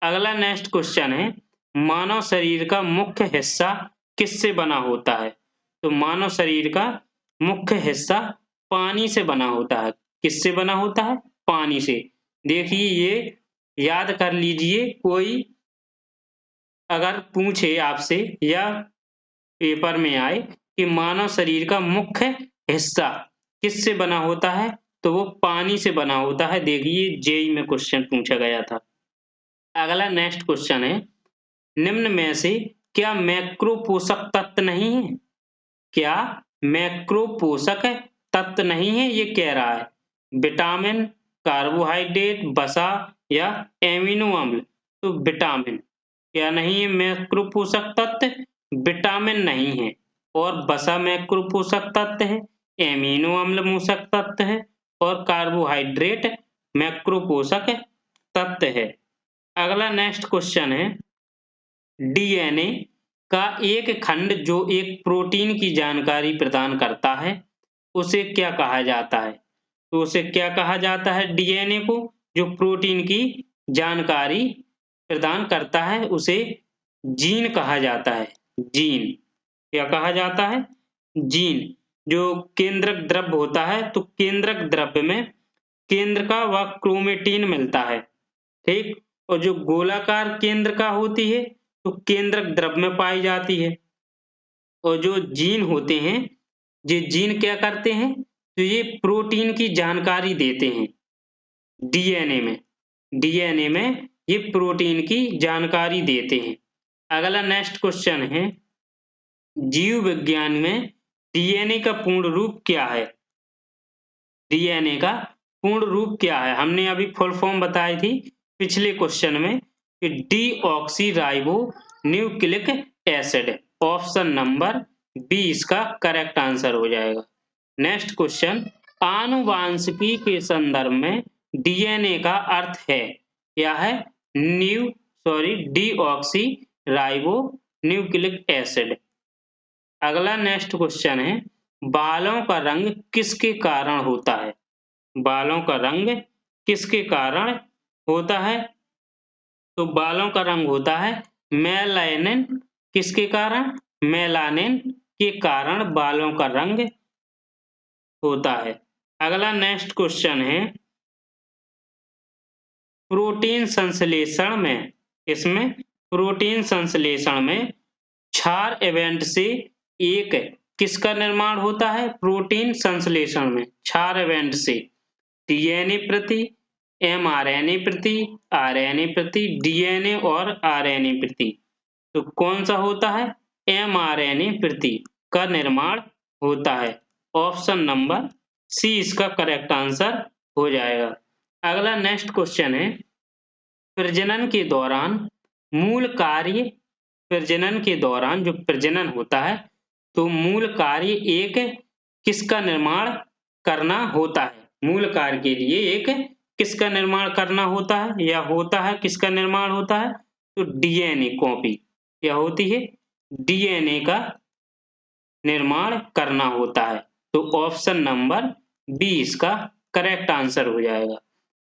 अगला नेक्स्ट क्वेश्चन है, मानव शरीर का मुख्य हिस्सा किससे बना होता है? तो मानव शरीर का मुख्य हिस्सा पानी से बना होता है। किससे बना होता है? पानी से। देखिए ये याद कर लीजिए, कोई अगर पूछे आपसे या पेपर में आए कि मानव शरीर का मुख्य हिस्सा किससे बना होता है, तो वो पानी से बना होता है। देखिए जेईई में क्वेश्चन पूछा गया था। अगला नेक्स्ट क्वेश्चन है, निम्न में से क्या मैक्रो पोषक तत्व नहीं है? क्या मैक्रो पोषक तत्व नहीं है ये कह रहा है? विटामिन, कार्बोहाइड्रेट, वसा या एमिनो अम्ल। तो विटामिन क्या नहीं है मैक्रो पोषक तत्व? विटामिन नहीं है। और वसा मैक्रो पोषक तत्व है, एमिनो अम्ल पोषक तत्व है, और कार्बोहाइड्रेट मैक्रो पोषक तत्व है। अगला नेक्स्ट क्वेश्चन है, डीएनए का एक खंड जो एक प्रोटीन की जानकारी प्रदान करता है उसे क्या कहा जाता है? तो उसे क्या कहा जाता है? डीएनए को जो प्रोटीन की जानकारी प्रदान करता है उसे जीन कहा जाता है। जीन क्या कहा जाता है? जीन। जो केंद्रक द्रव्य होता है, तो केंद्रक द्रव्य में केंद्र का व क्रोमेटिन मिलता है, ठीक। और जो गोलाकार केंद्र का होती है तो केंद्रक द्रव्य में पाई जाती है। और जो जीन होते हैं, ये जीन क्या करते हैं? तो ये प्रोटीन की जानकारी देते हैं डीएनए में। डीएनए में ये प्रोटीन की जानकारी देते हैं। अगला नेक्स्ट क्वेश्चन है, जीव विज्ञान में डीएनए का पूर्ण रूप क्या है? डीएनए का पूर्ण रूप क्या है? हमने अभी फुल फॉर्म बताई थी पिछले क्वेश्चन में कि deoxyribonucleic acid. Option number B इसका करेक्ट आंसर हो जाएगा। नेक्स्ट क्वेश्चन, आनुवांशिकी के संदर्भ में डीएनए का अर्थ है क्या है? Deoxy ribo nucleic acid. अगला नेक्स्ट क्वेश्चन है, बालों का रंग किसके कारण होता है? बालों का रंग किसके कारण होता है? तो बालों का रंग होता है मेलानिन। किसके कारण? मेलानिन के कारण बालों का रंग होता है। अगला नेक्स्ट क्वेश्चन है, प्रोटीन संश्लेषण में, इसमें प्रोटीन संश्लेषण में क्षार इवेंट से एक किसका निर्माण होता है? प्रोटीन संश्लेषण में क्षार इवेंट से डीएनए प्रति, एमआरएनए प्रति, आरएनए प्रति, डीएनए और आरएनए प्रति। तो कौन सा होता है? एमआरएनए प्रति का निर्माण होता है। ऑप्शन नंबर सी इसका करेक्ट आंसर हो जाएगा। अगला नेक्स्ट क्वेश्चन है, प्रजनन के दौरान मूल कार्य, प्रजनन के दौरान जो प्रजनन होता है तो मूल कार्य एक किसका निर्माण करना होता है? मूल कार्य के लिए एक किसका निर्माण करना होता है या होता है, किसका निर्माण होता है? तो डीएनए कॉपी क्या होती है? डीएनए का निर्माण करना होता है। तो ऑप्शन नंबर बी इसका करेक्ट आंसर हो जाएगा।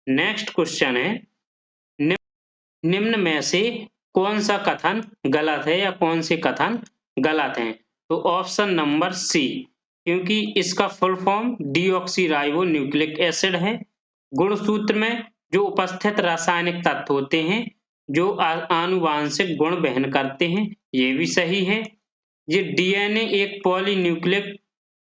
नेक्स्ट क्वेश्चन है, निम्न में से कौन सा कथन गलत है या कौन से कथन गलत हैं? तो ऑप्शन नंबर सी, क्योंकि इसका full form deoxyribo nucleic acid है। गुणसूत्र में जो उपस्थित रासायनिक तत्व होते हैं जो आनुवांशिक गुण वहन करते हैं, ये भी सही है। ये डीएनए एक पॉलीन्यूक्लिक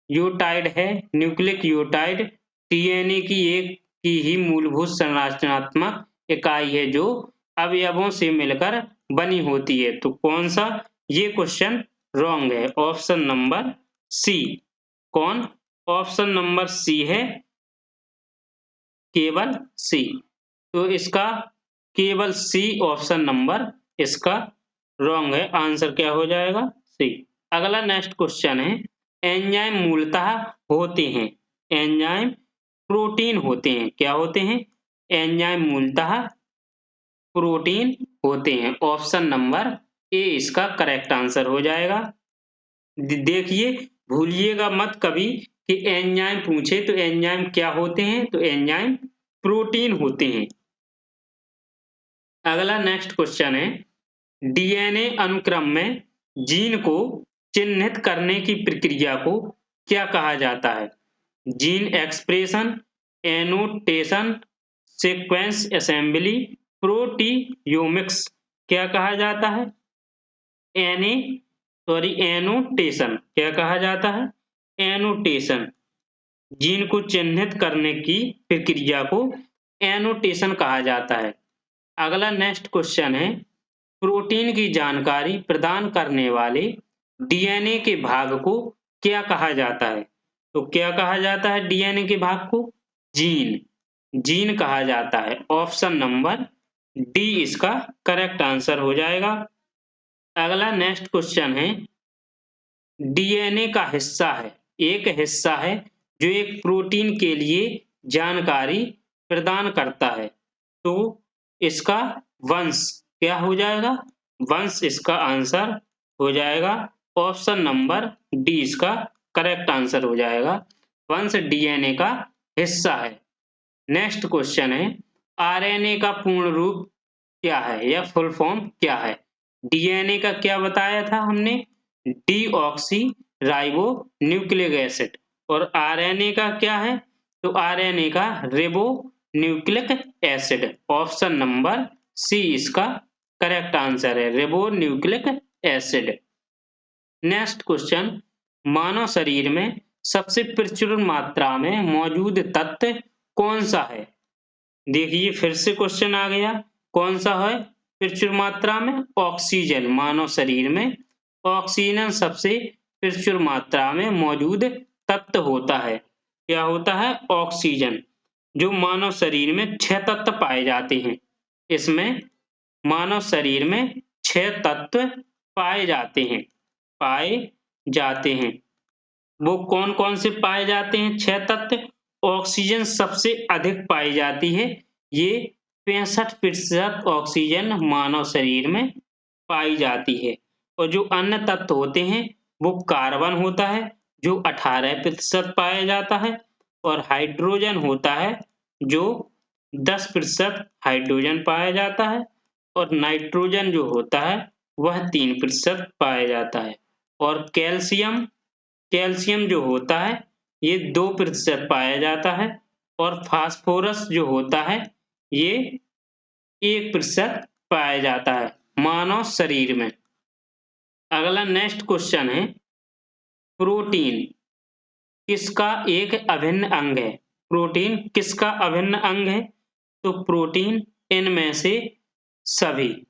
यूटाइड है। न्यूक्लिक यूटाइड डीएनए की ही मूलभूत संरचनात्मक इकाई है जो अवयवों से मिलकर बनी होती है। तो कौन सा? ये क्वेश्चन रॉन्ग है। Option number C. कौन? ऑप्शन नंबर सी है, केवल सी। तो इसका केवल सी ऑप्शन नंबर इसका रॉन्ग है। आंसर क्या हो जाएगा? सी। अगला नेक्स्ट क्वेश्चन है, एंजाइम मूलतः होते हैं, एंजाइम प्रोटीन होते हैं। क्या होते हैं? एंजाइम मूलतः प्रोटीन होते हैं। ऑप्शन नंबर ए इसका करेक्ट आंसर हो जाएगा। देखिए, भूलिएगा मत कभी कि एंजाइम पूछे तो एंजाइम क्या होते हैं, तो एंजाइम प्रोटीन होते हैं। अगला नेक्स्ट क्वेश्चन है, डीएनए अनुक्रम में जीन को चिन्हित करने की प्रक्रिया को क्या कहा जाता है? Gene expression, annotation, sequence assembly, proteomics. क्या कहा जाता है? एनोटेशन। क्या कहा जाता है? एनोटेशन। जीन को चिन्हित करने की प्रक्रिया को एनोटेशन कहा जाता है। अगला नेक्स्ट क्वेश्चन है, प्रोटीन की जानकारी प्रदान करने वाले डीएनए के भाग को क्या कहा जाता है? तो क्या कहा जाता है डीएनए के भाग को? जीन। जीन कहा जाता है। ऑप्शन नंबर डी इसका करेक्ट आंसर हो जाएगा। अगला नेक्स्ट क्वेश्चन है, डीएनए का हिस्सा है, एक हिस्सा है जो एक प्रोटीन के लिए जानकारी प्रदान करता है, तो इसका वंश क्या हो जाएगा? वंश इसका आंसर हो जाएगा। ऑप्शन नंबर डी इसका करेक्ट आंसर हो जाएगा। वंश डीएनए का हिस्सा है। नेक्स्ट क्वेश्चन है, आरएनए का पूर्ण रूप क्या है या फुल फॉर्म क्या है? डीएनए का क्या बताया था हमने? Deoxyribo acid. और आरएनए का क्या है? तो आरएनए का ribonucleic acid. Option number C इसका करेक्ट आंसर है, ribonucleic acid. Next question, मानव शरीर में सबसे प्रचुर मात्रा में मौजूद तत्व कौन सा है? देखिए फिर से क्वेश्चन आ गया, कौन सा है प्रचुर मात्रा में? ऑक्सीजन। मानव शरीर में ऑक्सीजन सबसे प्रचुर मात्रा में मौजूद तत्व होता है। क्या होता है? ऑक्सीजन। जो मानव शरीर में 6 तत्व पाए जाते हैं, इसमें मानव शरीर में 6 तत्व पाए जाते हैं। वो कौन कौन से पाए जाते हैं 6 तत्व? ऑक्सीजन सबसे अधिक पाई जाती है, ये 65% ऑक्सीजन मानव शरीर में पाई जाती है। और जो अन्य तत्व होते हैं वो कार्बन होता है जो 18% पाया जाता है, और हाइड्रोजन होता है जो 10% हाइड्रोजन पाया जाता है, और नाइट्रोजन जो होता है वह 3% पाया जाता है, और कैल्शियम कैल्शियम जो होता है ये 2% पाया जाता है, और फास्फोरस जो होता है ये 1% पाया जाता है मानव शरीर में। अगला नेक्स्ट क्वेश्चन है, प्रोटीन किसका एक अभिन्न अंग है? प्रोटीन किसका अभिन्न अंग है? तो प्रोटीन इनमें से सभी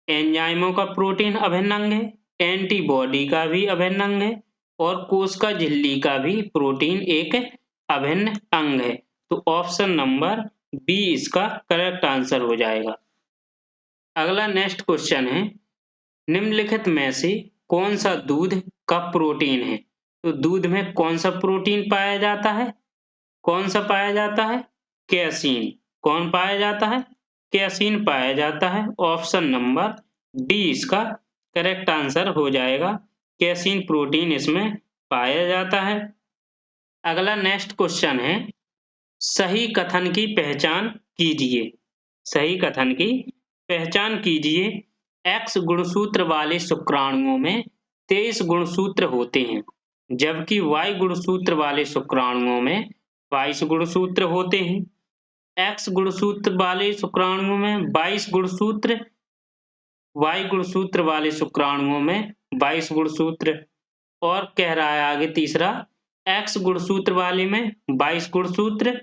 एंजाइमों का प्रोटीन अभिन्न अंग है, एंटीबॉडी का भी अभिन्न अंग है, और कोशिका झिल्ली का भी प्रोटीन एक अभिन्न अंग है। तो ऑप्शन नंबर बी इसका करेक्ट आंसर हो जाएगा। अगला नेक्स्ट क्वेश्चन है, निम्नलिखित में से कौन सा दूध का प्रोटीन है? तो दूध में कौन सा प्रोटीन पाया जाता है? कौन सा पाया जाता है? कैसीन। कौन पाया जाता है? कैसीन पाया जाता है। ऑप्शन नंबर डी इसका करेक्ट आंसर हो जाएगा। कैसीन प्रोटीन इसमें पाया जाता है। अगला नेक्स्ट क्वेश्चन है, सही कथन की पहचान कीजिए। सही कथन की पहचान कीजिए। X गुणसूत्र वाले शुक्राणुओं में 23 गुणसूत्र होते हैं, जबकि Y गुणसूत्र वाले शुक्राणुओं में 22 गुणसूत्र होते हैं। X गुणसूत्र वाले शुक्राणुओं में 22 गुणसूत्र, Y गुणसूत्र वाले शुक्राणुओं में 22 गुणसूत्र, और कह रहा है आगे तीसरा, X गुणसूत्र वाले में 22 गुणसूत्र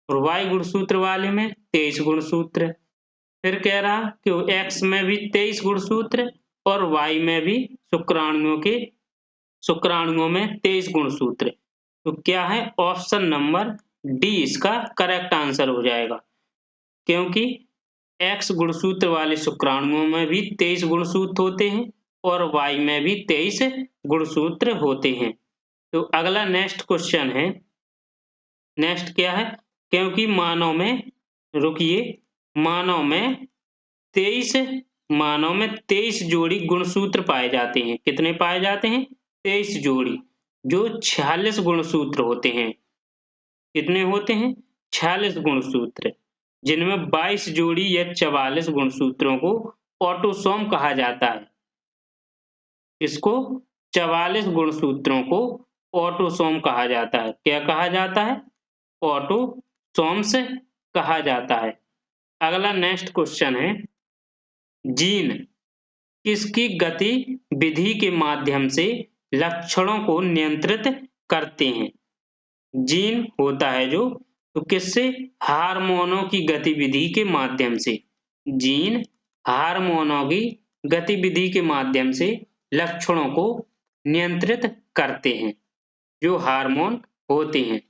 और Y गुणसूत्र वाले में 23 गुणसूत्र। फिर कह रहा कि X में भी 23 गुणसूत्र और Y में भी शुक्राणुओं में 23 गुणसूत्र। तो क्या है? ऑप्शन नंबर डी इसका करेक्ट आंसर हो जाएगा, क्योंकि X गुणसूत्र वाले शुक्राणुओं में भी 23 गुणसूत्र होते हैं और Y में भी 23 गुणसूत्र होते हैं। तो अगला नेक्स्ट क्वेश्चन है, नेक्स्ट क्या है? क्योंकि मानव में 23 जोड़ी गुणसूत्र पाए जाते हैं। कितने पाए जाते हैं? 23 जोड़ी, जो 46 गुणसूत्र होते हैं। कितने होते हैं? 46 गुणसूत्र, जिनमें 22 जोड़ी या 44 गुणसूत्रों को ऑटोसोम कहा जाता है। इसको 44 गुणसूत्रों को ऑटोसोम कहा जाता है। क्या कहा जाता है? ऑटोसोम्स कहा जाता है। अगला नेक्स्ट क्वेश्चन है, जीन किसकी गतिविधि के माध्यम से लक्षणों को नियंत्रित करते हैं? जीन होता है जो, तो किससे? हार्मोनों की गतिविधि के माध्यम से। जीन हार्मोनों की गतिविधि के माध्यम से लक्षणों को नियंत्रित करते हैं, जो हार्मोन होते हैं।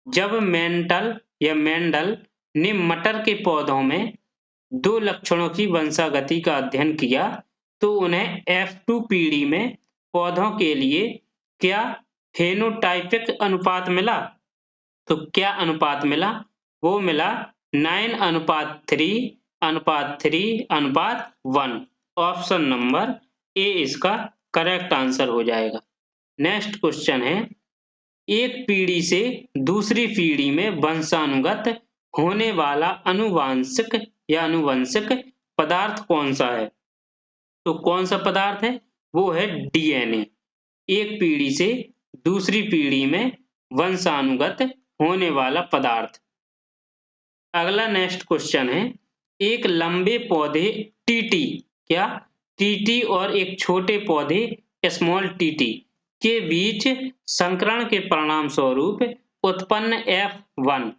जब मेंडल ने मटर के पौधों में 2 लक्षणों की वंशागति का अध्ययन किया, तो उन्हें F2 पीढ़ी में पौधों के लिए क्या फेनोटाइपिक अनुपात मिला? तो क्या अनुपात मिला? वो मिला 9:3:3:1। ऑप्शन नंबर ए इसका करेक्ट आंसर हो जाएगा। नेक्स्ट क्वेश्चन है, एक पीढ़ी से दूसरी पीढ़ी में वंशानुगत होने वाला अनुवंशिक पदार्थ कौन सा है? तो कौन सा पदार्थ है? वो है DNA। एक पीढ़ी से दूसरी पीढ़ी में वंशानुगत होने वाला पदार्थ। अगला नेक्स्ट क्वेश्चन है, एक लंबे पौधे टीटी, क्या? टीटी और एक छोटे पौधे स्मॉल टीटी के बीच संकरण के परिणाम स्वरूप उत्पन्न F1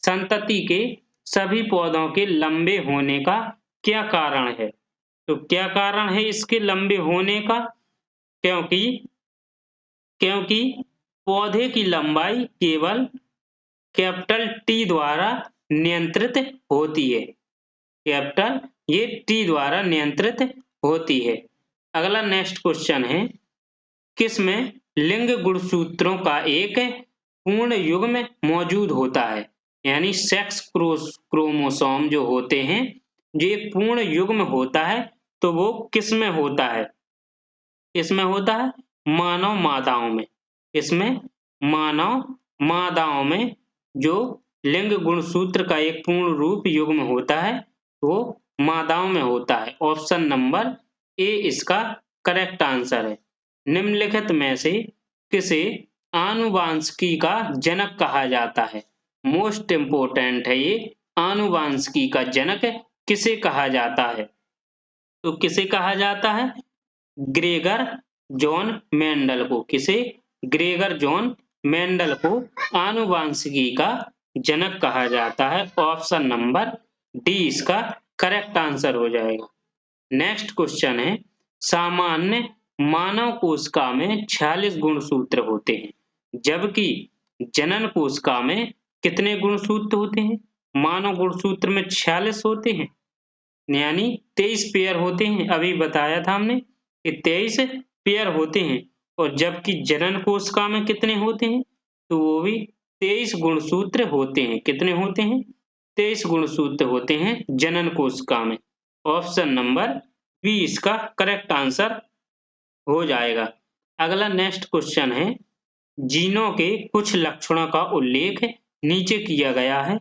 संतति के सभी पौधों के लंबे होने का क्या कारण है? तो क्या कारण है इसके लंबे होने का? क्योंकि पौधे की लंबाई केवल कैपिटल T द्वारा नियंत्रित होती है। ये T द्वारा नियंत्रित होती है। अगला नेक्स्ट क्वेश्चन है, किसमें लिंग गुणसूत्रों का एक पूर्ण युग्म मौजूद होता है? यानी सेक्स क्रोमोसोम जो होते हैं, जो एक पूर्ण युग्म होता है, तो वो किसमें होता है? इसमें होता है मानव मादाओं में। इसमें मानव मादाओं में जो लिंग गुणसूत्र का एक पूर्ण रूप युग्म होता है वो मादाओं में होता है। ऑप्शन नंबर ए इसका करेक्ट आंसर है। निम्नलिखित में से किसे आनुवांशिकी का जनक कहा जाता है? मोस्ट इम्पोर्टेंट है ये, आनुवांशिकी का जनक किसे कहा जाता है? तो किसे कहा जाता है? ग्रेगर जॉन मेंडल को। किसे? ग्रेगर जॉन मेंडल को आनुवांशिकी का जनक कहा जाता है। ऑप्शन नंबर डी इसका करेक्ट आंसर हो जाएगा। नेक्स्ट क्वेश्चन है, सामान्य मानव कोशिका में 46 गुणसूत्र होते हैं, जबकि जनन कोशिका में कितने गुणसूत्र होते हैं? मानव गुणसूत्र में 46 होते हैं, यानी 23 पेयर होते हैं। अभी बताया था हमने कि 23 पेयर होते हैं, और जबकि जनन कोशिका में कितने होते हैं? तो वो भी 23 गुणसूत्र होते हैं। कितने होते हैं? 23 गुणसूत्र होते हैं जनन कोशिका में। ऑप्शन नंबर बी इसका करेक्ट आंसर हो जाएगा। अगला नेक्स्ट क्वेश्चन है, जीनों के कुछ लक्षणों का उल्लेख नीचे किया गया है,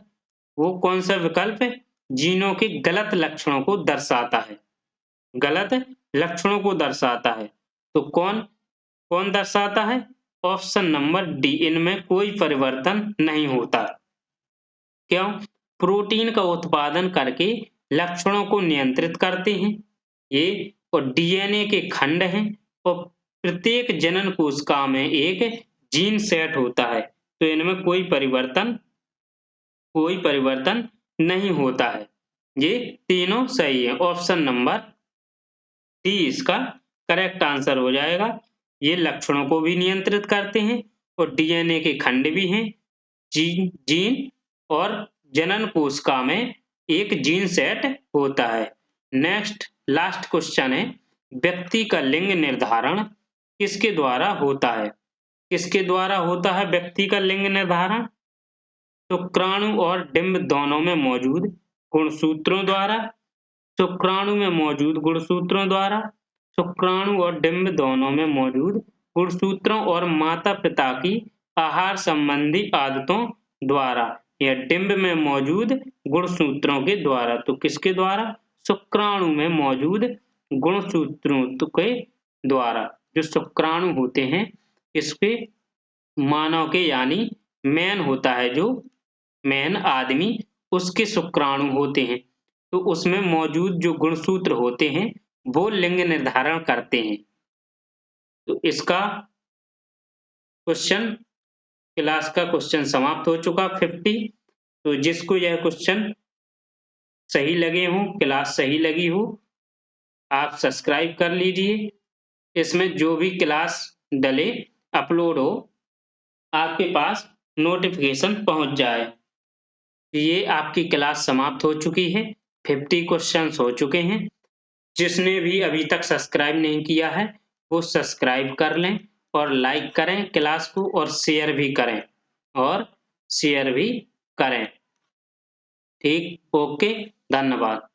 वो कौन सा विकल्प जीनों के गलत लक्षणों को दर्शाता है? गलत लक्षणों को दर्शाता है तो कौन कौन दर्शाता है? ऑप्शन नंबर डी, इनमें कोई परिवर्तन नहीं होता। क्यों? प्रोटीन का उत्पादन करके लक्षणों को नियंत्रित करते हैं ये, और डीएनए के खंड हैं, और प्रत्येक जनन कोशिका में एक जीन सेट होता है, तो इनमें कोई परिवर्तन नहीं होता है। ये तीनों सही है। ऑप्शन नंबर डी इसका करेक्ट आंसर हो जाएगा। ये लक्षणों को भी नियंत्रित करते हैं और डीएनए के खंड भी हैं। जीन और जनन कोशिका में एक जीन सेट होता है। नेक्स्ट लास्ट क्वेश्चन है, व्यक्ति का लिंग निर्धारण किसके द्वारा होता है? किसके द्वारा होता है व्यक्ति का लिंग निर्धारण? शुक्राणु और डिंब दोनों में मौजूद गुणसूत्रों द्वारा। शुक्राणु में मौजूद गुणसूत्रों द्वारा, शुक्राणु और डिंब दोनों में मौजूद गुणसूत्रों और माता पिता की आहार संबंधी आदतों द्वारा, या डिंब में मौजूद गुणसूत्रों के द्वारा। तो किसके द्वारा? शुक्राणु में मौजूद गुणसूत्रों के द्वारा। जो शुक्राणु होते हैं इसके मानव के, यानी मैन होता है, जो मैन आदमी, उसके शुक्राणु होते हैं, तो उसमें मौजूद जो गुणसूत्र होते हैं वो लिंग निर्धारण करते हैं। तो इसका क्वेश्चन, क्लास का क्वेश्चन समाप्त हो चुका 50। तो जिसको यह क्वेश्चन सही लगे हो, क्लास सही लगी हो, आप सब्सक्राइब कर लीजिए। इसमें जो भी क्लास डले अपलोड हो आपके पास नोटिफिकेशन पहुंच जाए। ये आपकी क्लास समाप्त हो चुकी है, 50 क्वेश्चंस हो चुके हैं। जिसने भी अभी तक सब्सक्राइब नहीं किया है वो सब्सक्राइब कर लें और लाइक करें क्लास को, और शेयर भी करें। ठीक, ओके, धन्यवाद।